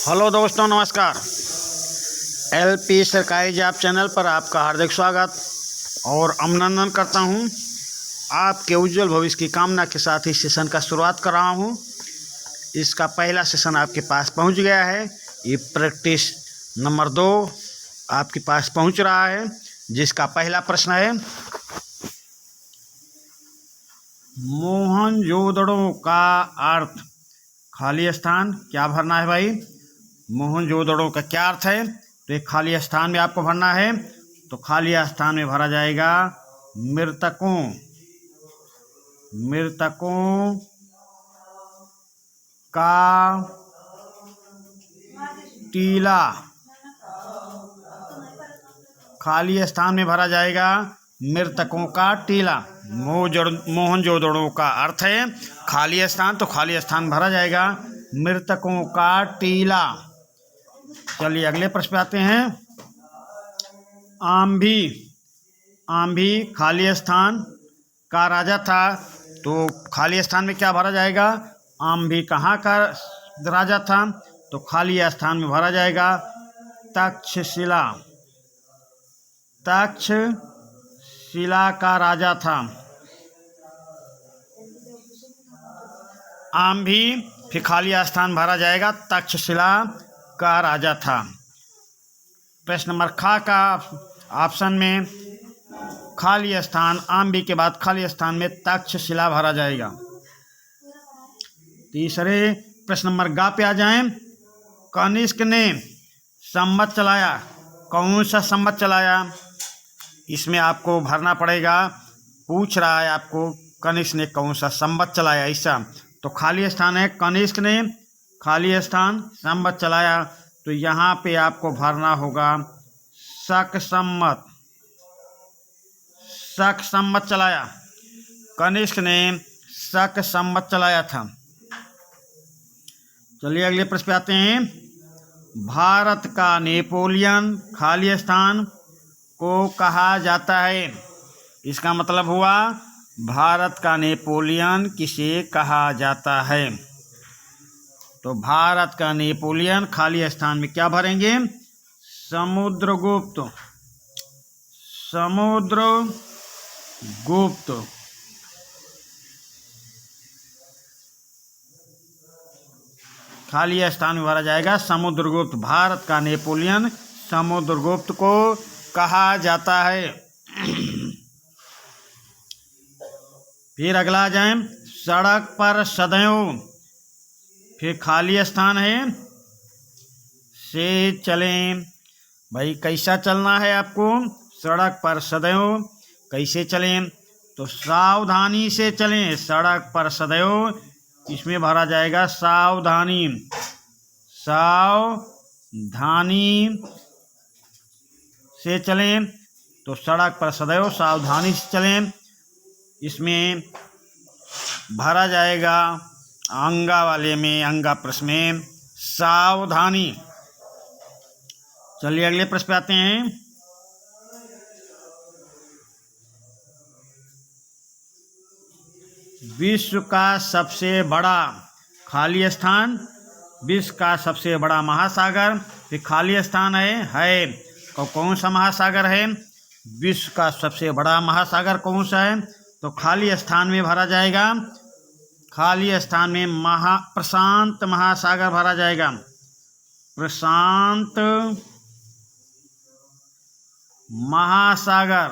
Hello दोस्तों, नमस्कार। LP सरकारी जॉब चैनल पर आपका हार्दिक स्वागत और अभिनंदन करता हूं। आपके उज्जवल भविष्य की कामना के साथ इस सेशन का शुरुआत कर रहा हूं। इसका पहला सेशन आपके पास पहुंच गया है। ये प्रैक्टिस नंबर 2 आपके पास पहुंच रहा है, जिसका पहला प्रश्न है, मोहनजोदड़ो का अर्थ खाली स्थान। क्या भरना है भाई? मोहनजोदड़ो का क्या अर्थ है? तो एक खाली स्थान में आपको भरना है। तो खाली स्थान में भरा जाएगा मृतकों का टीला। खाली स्थान में भरा जाएगा मृतकों का टीला। मोहनजोदड़ो का अर्थ है खाली स्थान, तो खाली स्थान भरा जाएगा मृतकों का टीला। चलिए अगले प्रश्न पे आते हैं। आंभी खाली स्थान का राजा था, तो खाली स्थान में क्या भरा जाएगा? आंभी कहाँ का राजा था? तो खाली स्थान में भरा जाएगा तक्षशिला का राजा था आंभी। फिर खाली स्थान भरा जाएगा तक्षशिला का राजा था। प्रश्न नंबर ख का ऑप्शन में खाली स्थान आंभी के बाद खाली स्थान में तक्षशिला भरा जाएगा। तीसरे प्रश्न नंबर ग पे आ जाएं। कनिष्क ने संवत चलाया, कौन सा संवत चलाया? इसमें आपको भरना पड़ेगा। पूछ रहा है आपको कनिष्क ने कौन सा संवत चलाया, ऐसा। तो खाली स्थान है कनिष्क ने खाली स्थान संवत चलाया, तो यहाँ पे आपको भरना होगा शक संवत चलाया। कनिष्क ने शक संवत चलाया था। चलिए अगले प्रश्न पे आते हैं। भारत का नेपोलियन खाली स्थान को कहा जाता है। इसका मतलब हुआ भारत का नेपोलियन किसे कहा जाता है? तो भारत का नेपोलियन खाली स्थान में क्या भरेंगे? समुद्रगुप्त। खाली स्थान में भरा जाएगा समुद्रगुप्त। भारत का नेपोलियन समुद्रगुप्त को कहा जाता है। फिर अगला आ जाए। सड़क पर सदैव, फिर खाली स्थान है से चलें। भाई कैसा चलना है आपको? सड़क पर सदैव कैसे चलें? तो सावधानी से चलें। सड़क पर सदैव इसमें भरा जाएगा सावधानी से चलें। तो सड़क पर सदैव सावधानी से चलें, इसमें भरा जाएगा अंगा प्रश्न में सावधानी। चलिए अगले प्रश्न पे आते हैं। विश्व का सबसे बड़ा खाली स्थान, विश्व का सबसे बड़ा महासागर। फिर खाली स्थान है कौन सा महासागर है? विश्व का सबसे बड़ा महासागर कौन सा है? तो खाली स्थान में भरा जाएगा, खाली स्थान में प्रशांत महासागर भरा जाएगा। प्रशांत महासागर।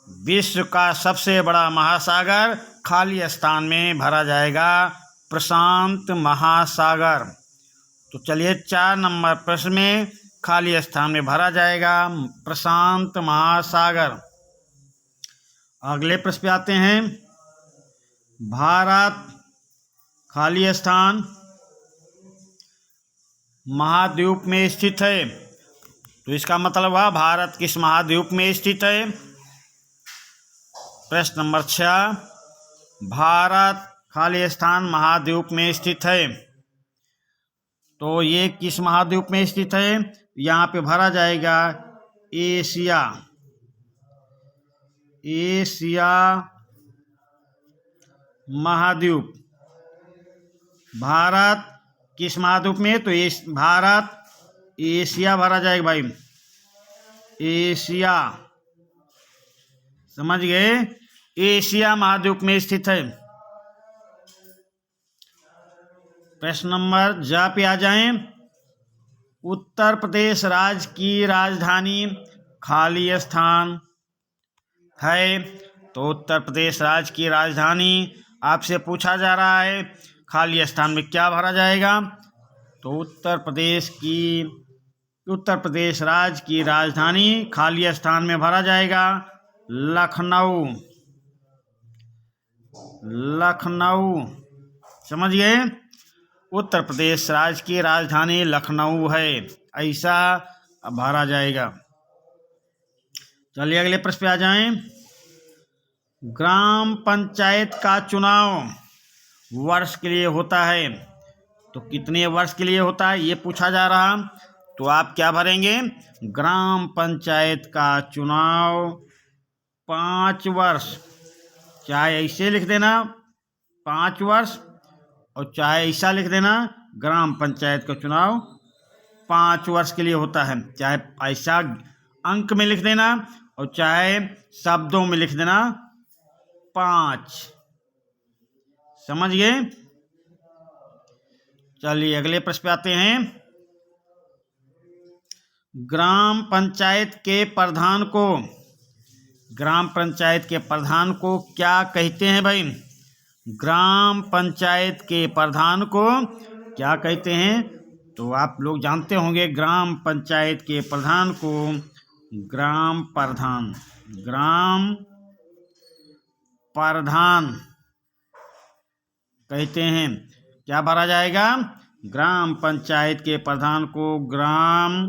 विश्व का सबसे बड़ा महासागर खाली स्थान में भरा जाएगा प्रशांत महासागर। तो चलिए 4 नंबर प्रश्न में खाली स्थान में भरा जाएगा प्रशांत महासागर। अगले प्रश्न पे आते हैं। भारत खाली स्थान महाद्वीप में स्थित है, तो इसका मतलब है भारत किस महाद्वीप में स्थित है? प्रश्न नंबर 6। भारत खाली स्थान महाद्वीप में स्थित है, तो ये किस महाद्वीप में स्थित है? यहाँ पे भरा जाएगा एशिया महाद्वीप। भारत किस महाद्वीप में? तो भारत एशिया भरा जाएगा भाई, एशिया। समझ गए? एशिया महाद्वीप में स्थित है। प्रश्न नंबर जा पे आ जाएं। उत्तर प्रदेश राज्य की राजधानी खाली स्थान है। तो उत्तर प्रदेश राज्य की राजधानी आपसे पूछा जा रहा है, खाली स्थान में क्या भरा जाएगा? तो उत्तर प्रदेश राज्य की राजधानी खाली स्थान में भरा जाएगा लखनऊ। लखनऊ, समझ गए? उत्तर प्रदेश राज्य की राजधानी लखनऊ है, ऐसा भरा जाएगा। चलिए अगले प्रश्न पे आ जाएं। ग्राम पंचायत का चुनाव वर्ष के लिए होता है। तो कितने वर्ष के लिए होता है ये पूछा जा रहा। तो आप क्या भरेंगे? ग्राम पंचायत का चुनाव 5 वर्ष, चाहे ऐसे लिख देना 5 वर्ष, और चाहे ऐसा लिख देना ग्राम पंचायत का चुनाव 5 वर्ष के लिए होता है। चाहे ऐसा अंक में लिख देना और चाहे शब्दों में लिख देना 5। समझ गए? चलिए अगले प्रश्न पे आते हैं। ग्राम पंचायत के प्रधान को क्या कहते हैं भाई? ग्राम पंचायत के प्रधान को क्या कहते हैं? तो आप लोग जानते होंगे ग्राम पंचायत के प्रधान को ग्राम प्रधान कहते हैं। क्या भरा जाएगा? ग्राम पंचायत के प्रधान को ग्राम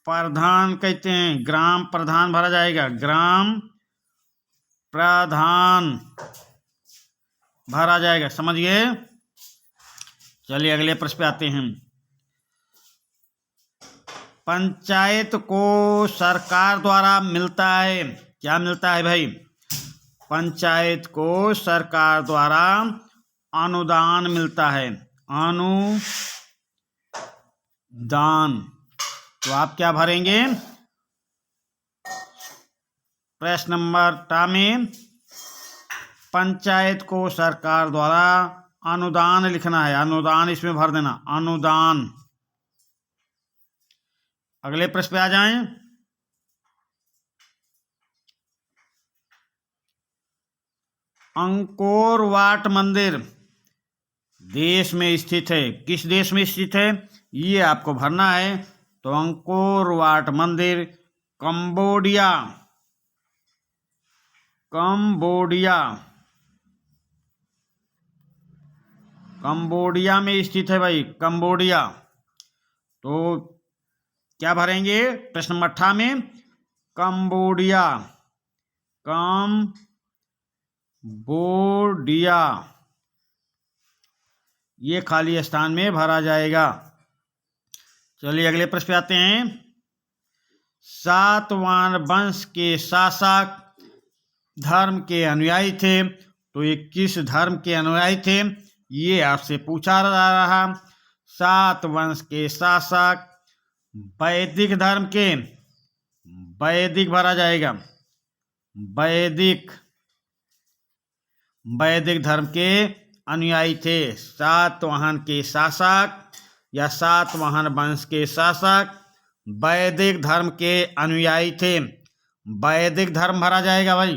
प्रधान कहते हैं। ग्राम प्रधान भरा जाएगा, ग्राम प्रधान भरा जाएगा। समझ गए? चलिए अगले प्रश्न पे आते हैं। पंचायत को सरकार द्वारा मिलता है, क्या मिलता है भाई? पंचायत को सरकार द्वारा अनुदान मिलता है, अनुदान। तो आप क्या भरेंगे? प्रश्न नंबर टा में पंचायत को सरकार द्वारा अनुदान लिखना है, अनुदान इसमें भर देना, अनुदान। अगले प्रश्न पे आ जाएं। अंकोर वाट मंदिर देश में स्थित है, किस देश में स्थित है ये आपको भरना है। तो अंकोर वाट मंदिर कंबोडिया में स्थित है भाई, कंबोडिया। तो क्या भरेंगे? प्रश्न नंबर 18 में कंबोडिया ये खाली स्थान में भरा जाएगा। चलिए अगले प्रश्न पे आते हैं। सातवाहन वंश के शासक धर्म के अनुयायी थे। तो ये किस धर्म के अनुयायी थे ये आपसे पूछा जा रहा। सात वंश के शासक वैदिक धर्म के, वैदिक भरा जाएगा, वैदिक धर्म के अनुयायी थे। सातवाहन के शासक या सातवाहन वंश के शासक वैदिक धर्म के अनुयायी थे। वैदिक धर्म भरा जाएगा भाई।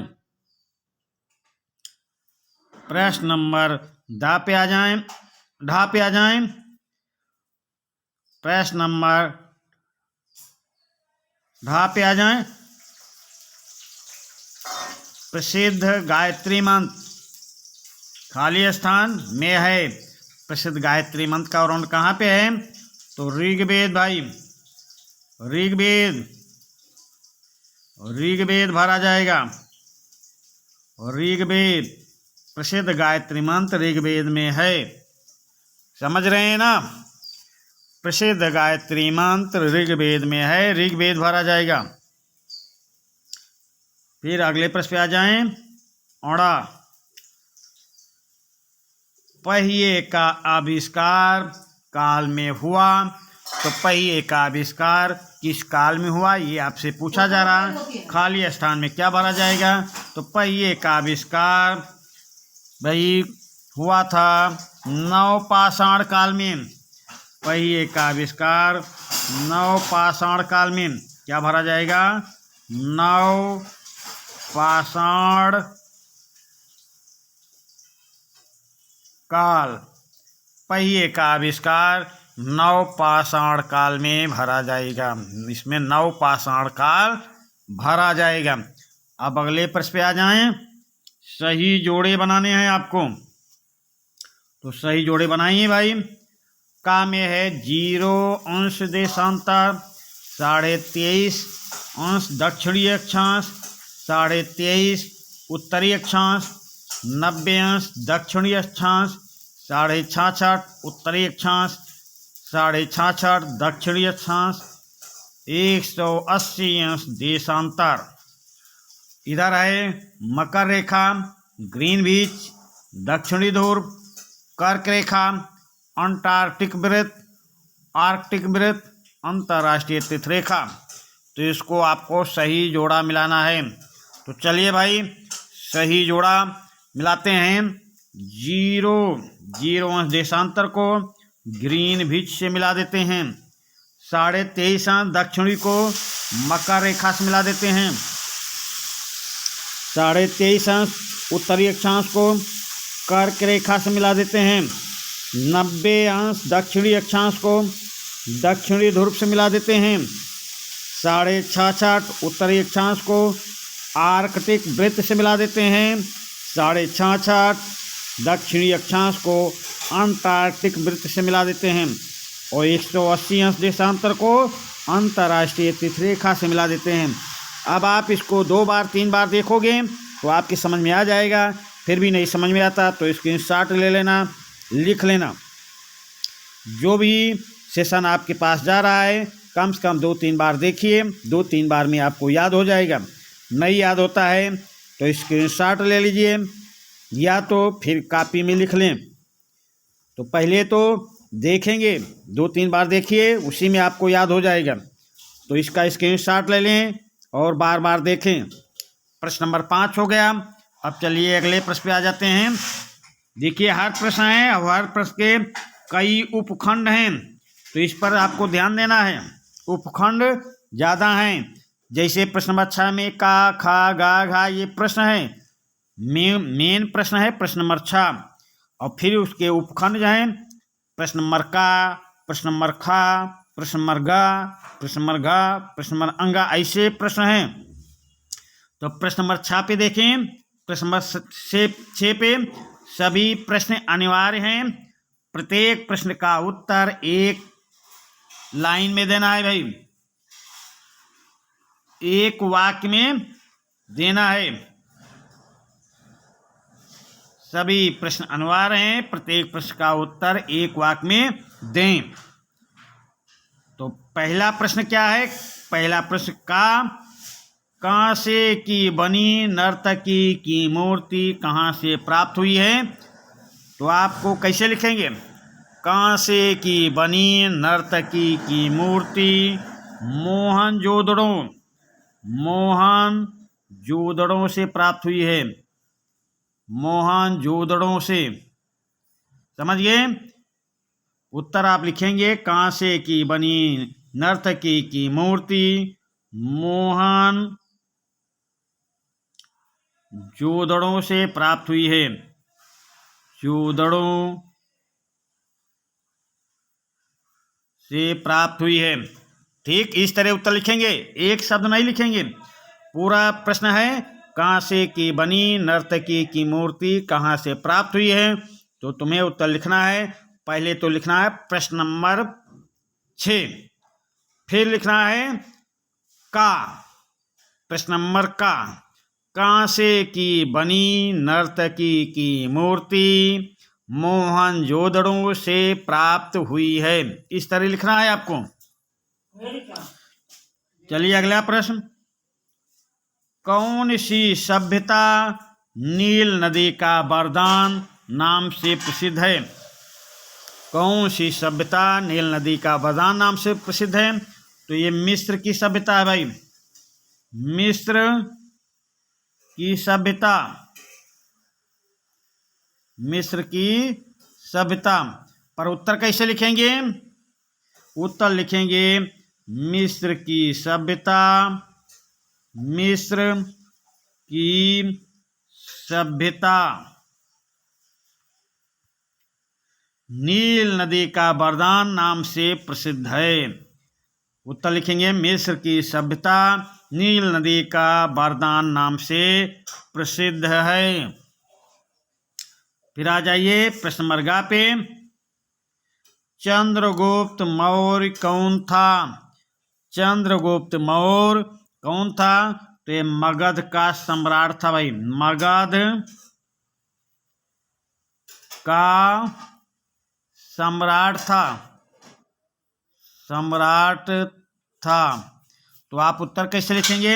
प्रश्न नंबर ढा पे आ जाएं। प्रश्न नंबर ढा पे आ जाएं। प्रसिद्ध गायत्री मंत्र खाली स्थान में है। प्रसिद्ध गायत्री मंत्र का उदाहरण कहाँ पे है? तो ऋग्वेद भाई, ऋग्वेद भरा जाएगा। ऋग्वेद, प्रसिद्ध गायत्री मंत्र ऋग्वेद में है। समझ रहे हैं ना? प्रसिद्ध गायत्री मंत्र ऋग्वेद में है, ऋग्वेद भरा जाएगा। फिर अगले प्रश्न पे आ जाएं। औड़ा, पहिए का आविष्कार काल में हुआ, तो पहिए का आविष्कार किस काल में हुआ, ये आपसे पूछा जा रहा है। खाली स्थान में क्या भरा जाएगा, तो पहिए का आविष्कार भाई हुआ था नवपाषाण काल में। पहिए का आविष्कार नवपाषाण काल में। क्या भरा जाएगा, नवपाषाण काल। पहिए का आविष्कार नवपाषाण काल में भरा जाएगा। इसमें नवपाषाण काल भरा जाएगा। अब अगले प्रश्न पे आ जाएं। सही जोड़े बनाने हैं आपको, तो सही जोड़े बनाइए भाई। का में है 0 देशांतर, 23.5 अंश दक्षिणी अक्षांश, 23.5 उत्तरी अक्षांश, 90 दक्षिणी अक्षांश, 66.5 उत्तरी अक्षांश, 66.5 दक्षिणी अक्षांश, 180 देशांतर। इधर है मकर रेखा, ग्रीनविच, दक्षिणी ध्रुव, कर्क रेखा, अंटार्कटिक वृत्त, आर्कटिक वृत्त, अंतर्राष्ट्रीय तिथि रेखा। तो इसको आपको सही जोड़ा मिलाना है। तो चलिए भाई सही जोड़ा मिलाते हैं। 0 देशांतर को ग्रीनविच से मिला देते हैं, 23.5 दक्षिणी को मकर रेखा से मिला देते हैं, 23.5 उत्तरी अक्षांश को कर्क रेखा से मिला देते हैं, 90 दक्षिणी अक्षांश को दक्षिणी ध्रुव से मिला देते हैं, 66.5 उत्तरी अक्षांश को आर्कटिक वृत्त से मिला देते हैं, 66.5 दक्षिणी अक्षांश को अंटार्कटिक वृत्त से मिला देते हैं और 180 देशांतर को अंतर्राष्ट्रीय तिथि रेखा से मिला देते हैं। अब आप इसको 2 बार 3 बार देखोगे तो आपकी समझ में आ जाएगा। फिर भी नहीं समझ में आता तो स्क्रीनशॉट ले लेना, लिख लेना। जो भी सेशन आपके पास जा रहा है कम से कम 2-3 बार देखिए, 2-3 बार में आपको याद हो जाएगा। नहीं याद होता है तो स्क्रीनशॉट ले लीजिए या तो फिर कॉपी में लिख लें। तो पहले तो देखेंगे, 2-3 बार देखिए, उसी में आपको याद हो जाएगा। तो इसका स्क्रीनशॉट ले लें और बार बार देखें। प्रश्न नंबर 5 हो गया। अब चलिए अगले प्रश्न पे आ जाते हैं। देखिए हर प्रश्न है और हर प्रश्न के कई उपखंड हैं, तो इस पर आपको ध्यान देना है। उपखंड ज़्यादा हैं, जैसे प्रश्न नंबर 6 में का, खा, गा, घा ये प्रश्न है। मेन प्रश्न है प्रश्न नंबर 6 और फिर उसके उपखंड जो हैं प्रश्न नंबर का, प्रश्न नंबर खा, प्रश्न नंबर गा, प्रश्न नंबर घा, प्रश्न नंबर अंगा, ऐसे प्रश्न हैं। तो प्रश्न नंबर 6 पे देखें। प्रश्न नंबर 6 पे सभी प्रश्न अनिवार्य हैं। प्रत्येक प्रश्न का उत्तर एक लाइन में देना है भाई, एक वाक्य में देना है। सभी प्रश्न अनिवार्य हैं, प्रत्येक प्रश्न का उत्तर एक वाक्य में दें। तो पहला प्रश्न क्या है? पहला प्रश्न कांसे की बनी नर्तकी की मूर्ति कहाँ से प्राप्त हुई है? तो आपको कैसे लिखेंगे? कांसे की बनी नर्तकी की मूर्ति मोहनजोदड़ो से प्राप्त हुई है। मोहनजोदड़ो से, समझ गए? उत्तर आप लिखेंगे कांसे की बनी नर्तकी की मूर्ति मोहनजोदड़ो से प्राप्त हुई है। जोदड़ो से प्राप्त हुई है। ठीक इस तरह उत्तर लिखेंगे, एक शब्द नहीं लिखेंगे। पूरा प्रश्न है कांसे की बनी नर्तकी की मूर्ति कहाँ से प्राप्त हुई है, तो तुम्हें उत्तर लिखना है। पहले तो लिखना है प्रश्न नंबर 6, फिर लिखना है का, प्रश्न नंबर का, कांसे की बनी नर्तकी की मूर्ति मोहनजोदड़ो से प्राप्त हुई है। इस तरह लिखना है आपको। चलिए अगला प्रश्न, कौन सी सभ्यता नील नदी का वरदान नाम से प्रसिद्ध है? कौन सी सभ्यता नील नदी का वरदान नाम से प्रसिद्ध है? तो ये मिस्र की सभ्यता है भाई, मिस्र की सभ्यता, मिस्र की सभ्यता। पर उत्तर कैसे लिखेंगे? उत्तर लिखेंगे मिस्र की सभ्यता, मिस्र की सभ्यता नील नदी का वरदान नाम से प्रसिद्ध है। उत्तर लिखेंगे मिस्र की सभ्यता नील नदी का वरदान नाम से प्रसिद्ध है। फिर आ जाइए प्रश्न नंबर ग पे, चंद्रगुप्त मौर्य कौन था? चंद्रगुप्त मौर्य कौन था? तो ये मगध का सम्राट था भाई, मगध का सम्राट था, सम्राट था। तो आप उत्तर कैसे लिखेंगे?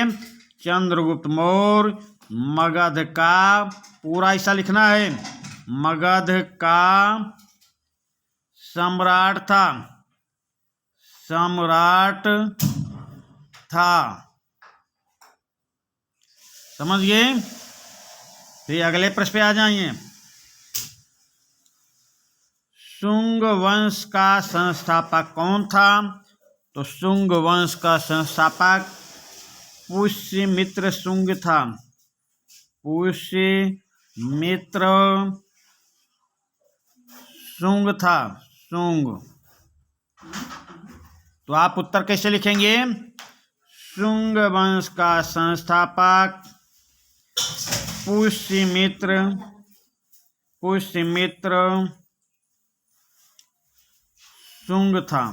चंद्रगुप्त मौर्य मगध का, पूरा ऐसा लिखना है, मगध का सम्राट था, सम्राट था। समझ गए? फिर अगले प्रश्न पे आ जाइए, शुंग वंश का संस्थापक कौन था? तो शुंग वंश का संस्थापक पुष्यमित्र शुंग था, पुष्यमित्र शुंग था, शुंग। तो आप उत्तर कैसे लिखेंगे? शुंग वंश का संस्थापक पुष्यमित्र, पुष्यमित्र शुंग था,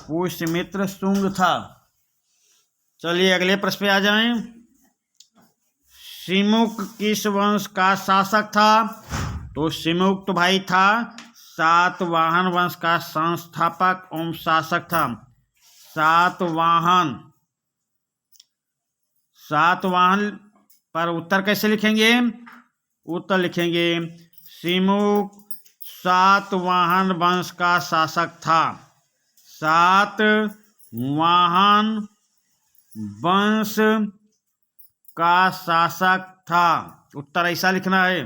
पुष्यमित्र शुंग था। चलिए अगले प्रश्न पे आ जाएं, सिमुक किस वंश का शासक था? तो सिमुक तो भाई था सातवाहन वंश का संस्थापक एवं शासक था, सातवाहन, सातवाहन। पर उत्तर कैसे लिखेंगे? उत्तर लिखेंगे सिमुक सातवाहन वंश का शासक था, सातवाहन वंश का शासक था। उत्तर ऐसा लिखना है।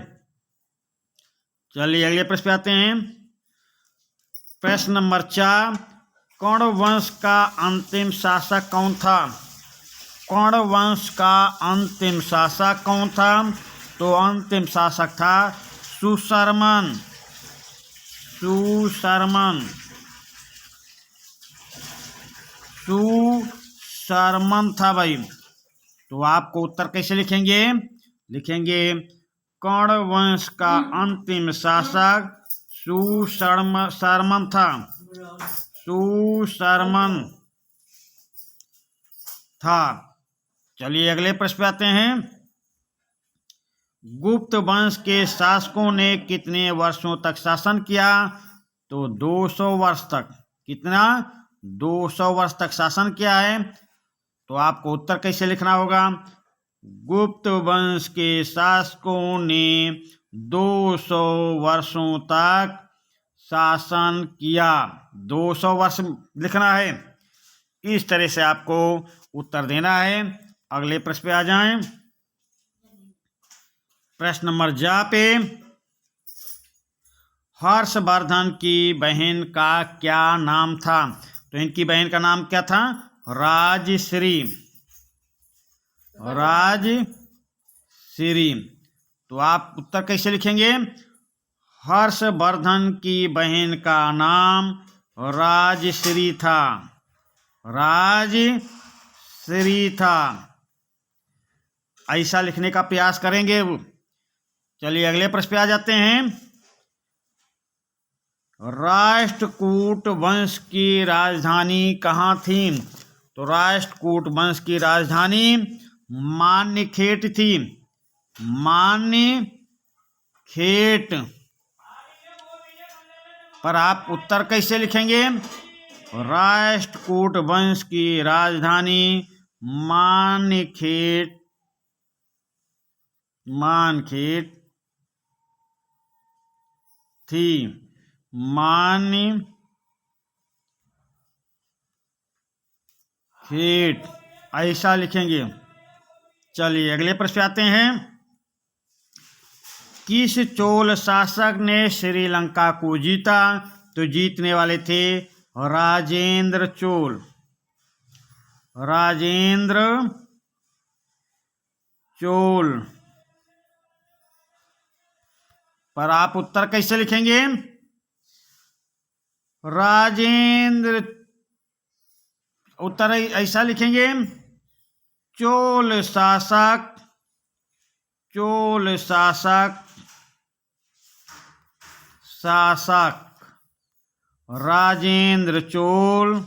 चलिए अगले प्रश्न पे आते हैं, प्रश्न नंबर 4, कर्ण वंश का अंतिम शासक कौन था? कर्ण वंश का अंतिम शासक कौन था? तो अंतिम शासक था सुशर्मन, सुशर्मन, सुशर्मन था भाई। तो आपको उत्तर कैसे लिखेंगे? लिखेंगे कर्ण वंश का अंतिम शासक सुशर्मन था, सुशर्मन था। चलिए अगले प्रश्न पे आते हैं, गुप्त वंश के शासकों ने कितने वर्षों तक शासन किया? तो 200 वर्ष तक। कितना? 200 वर्ष तक शासन किया है। तो आपको उत्तर कैसे लिखना होगा? गुप्त वंश के शासकों ने 200 वर्षों तक शासन किया, 200 वर्ष लिखना है। इस तरह से आपको उत्तर देना है। अगले प्रश्न पे आ जाएं, प्रश्न नंबर जा पे, हर्षवर्धन की बहन का क्या नाम था? तो इनकी बहन का नाम क्या था? राजश्री, राजश्री। तो आप उत्तर कैसे लिखेंगे? हर्षवर्धन की बहन का नाम राजश्री था, राजश्री था। ऐसा लिखने का प्रयास करेंगे। चलिए अगले प्रश्न पे आ जाते हैं, राष्ट्रकूट वंश की राजधानी कहाँ थी? तो राष्ट्रकूट वंश की राजधानी मान्यखेट थी, मान्यखेट खेट। पर आप उत्तर कैसे लिखेंगे? राष्ट्रकूट वंश की राजधानी मानखेट थी। मानखेट ऐसा लिखेंगे। चलिए अगले प्रश्न पे आते हैं। किस चोल शासक ने श्रीलंका को जीता? तो जीतने वाले थे राजेंद्र चोल। राजेंद्र चोल। पर आप उत्तर कैसे लिखेंगे? राजेंद्र, उत्तर ऐसा लिखेंगे। चोल शासक राजेंद्र चोल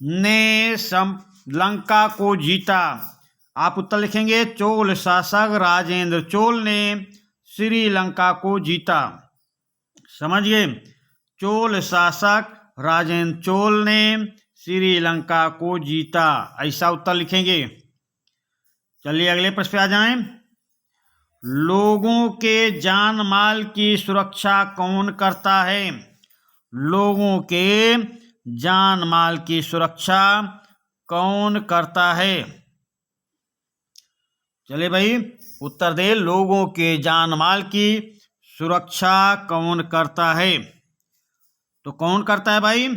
ने लंका को जीता। आप उत्तर लिखेंगे चोल शासक राजेंद्र चोल ने श्रीलंका को जीता। समझिए, चोल शासक राजेंद्र चोल ने श्रीलंका को जीता, ऐसा उत्तर लिखेंगे। चलिए अगले प्रश्न पे आ जाएं। लोगों के जान माल की सुरक्षा कौन करता है? लोगों के जान माल की सुरक्षा कौन करता है? चलिए भाई उत्तर दे। लोगों के जान माल की सुरक्षा कौन करता है? तो कौन करता है भाई?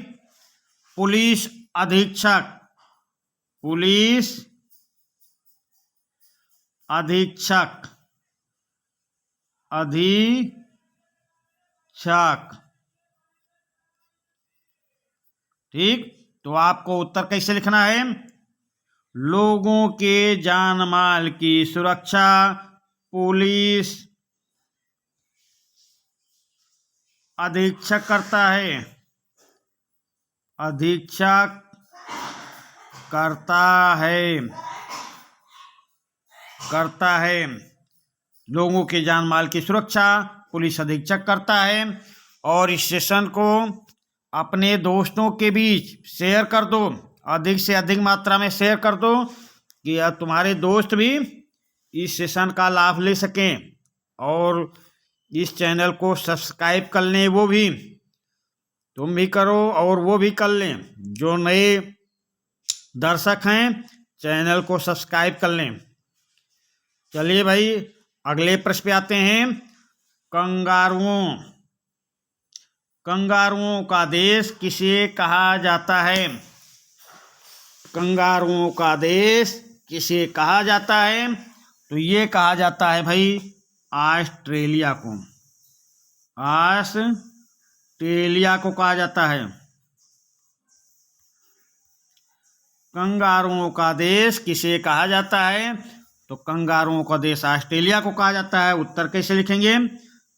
पुलिस अधीक्षक। ठीक, तो आपको उत्तर कैसे लिखना है? लोगों के जान माल की सुरक्षा पुलिस अधीक्षक करता है। करता है। लोगों के जान माल की सुरक्षा पुलिस अधीक्षक करता है। और इस सेशन को अपने दोस्तों के बीच शेयर कर दो, अधिक से अधिक मात्रा में शेयर कर दो कि तुम्हारे दोस्त भी इस सेशन का लाभ ले सकें। और इस चैनल को सब्सक्राइब कर लें, वो भी तुम भी करो और वो भी कर लें। जो नए दर्शक हैं चैनल को सब्सक्राइब कर लें। चलिए भाई अगले प्रश्न पे आते हैं। कंगारुओं का देश किसे कहा जाता है? कंगारुओं का देश किसे कहा जाता है? तो ये कहा जाता है भाई ऑस्ट्रेलिया को। ऑस्ट्रेलिया को कहा जाता है। कंगारुओं का देश किसे कहा जाता है? तो कंगारुओं का देश ऑस्ट्रेलिया को कहा जाता है। उत्तर कैसे लिखेंगे?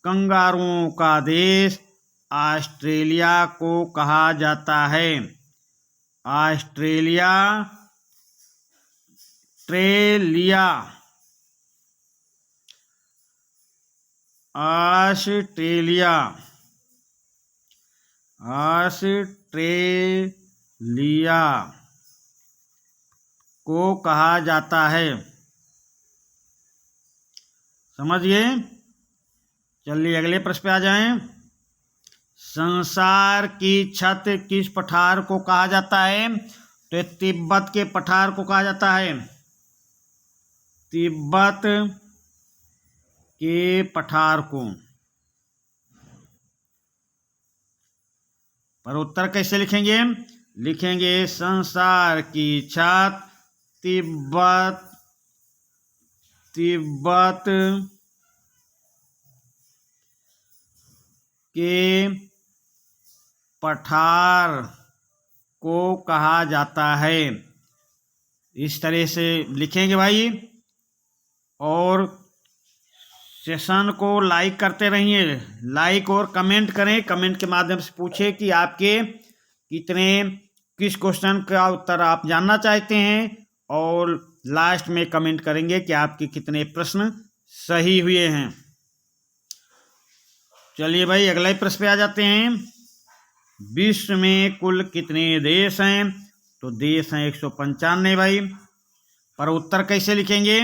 कंगारुओं का देश ऑस्ट्रेलिया को कहा जाता है। ऑस्ट्रेलिया को कहा जाता है। समझिए। चलिए अगले प्रश्न पे आ जाएं। संसार की छत किस पठार को कहा जाता है? तो तिब्बत के पठार को कहा जाता है। तिब्बत के पठार को। पर उत्तर कैसे लिखेंगे? लिखेंगे संसार की छत तिब्बत के पठार को कहा जाता है। इस तरह से लिखेंगे भाई। और सेशन को लाइक करते रहिए। लाइक और कमेंट करें। कमेंट के माध्यम से पूछें कि आपके किस क्वेश्चन का उत्तर आप जानना चाहते हैं और लास्ट में कमेंट करेंगे कि आपके कितने प्रश्न सही हुए हैं। चलिए भाई अगले प्रश्न पे आ जाते हैं। विश्व में कुल कितने देश हैं? तो देश हैं 195 भाई। पर उत्तर कैसे लिखेंगे?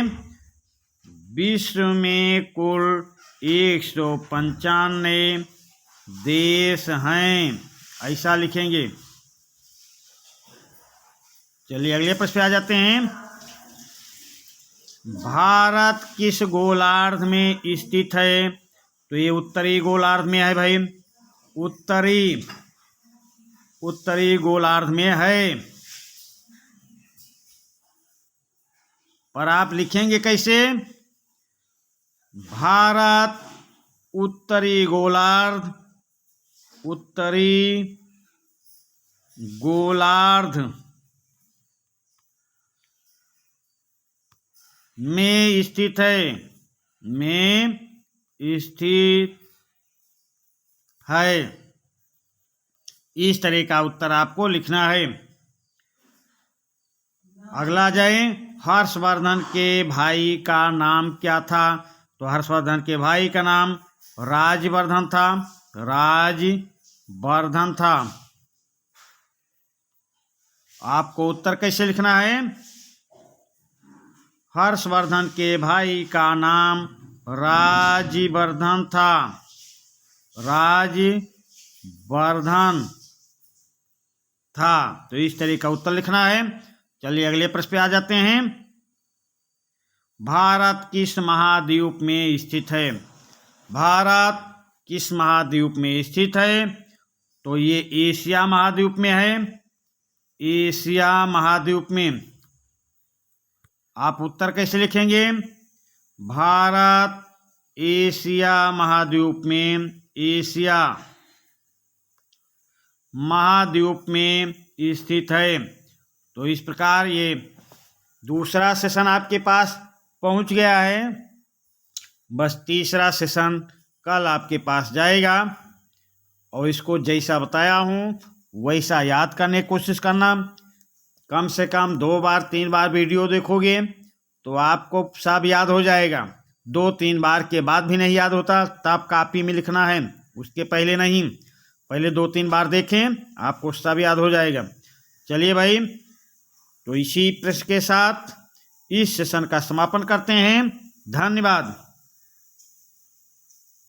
विश्व में कुल 195 देश हैं, ऐसा लिखेंगे। चलिए अगले प्रश्न पे आ जाते हैं। भारत किस गोलार्ध में स्थित है? तो ये उत्तरी गोलार्ध में है भाई, उत्तरी गोलार्ध में है। पर आप लिखेंगे कैसे? भारत उत्तरी गोलार्ध में स्थित है, इस तरह का उत्तर आपको लिखना है। अगला जाए, हर्षवर्धन के भाई का नाम क्या था? तो हर्षवर्धन के भाई का नाम राजवर्धन था। आपको उत्तर कैसे लिखना है? हर्षवर्धन के भाई का नाम राजवर्धन था। तो इस तरह का उत्तर लिखना है। चलिए अगले प्रश्न पे आ जाते हैं। भारत किस महाद्वीप में स्थित है? भारत किस महाद्वीप में स्थित है? तो ये एशिया महाद्वीप में है, एशिया महाद्वीप में। आप उत्तर कैसे लिखेंगे? भारत एशिया महाद्वीप में, एशिया महाद्वीप में स्थित है। तो इस प्रकार ये दूसरा सेशन आपके पास पहुंच गया है। बस तीसरा सेशन कल आपके पास जाएगा और इसको जैसा बताया हूँ वैसा याद करने की कोशिश करना। कम से कम 2 बार 3 बार वीडियो देखोगे तो आपको सब याद हो जाएगा। 2-3 बार के बाद भी नहीं याद होता तब कॉपी में लिखना है, उसके पहले नहीं। पहले 2-3 बार देखें, आपको सब याद हो जाएगा। चलिए भाई, तो इसी प्रश्न के साथ इस सेशन का समापन करते हैं। धन्यवाद।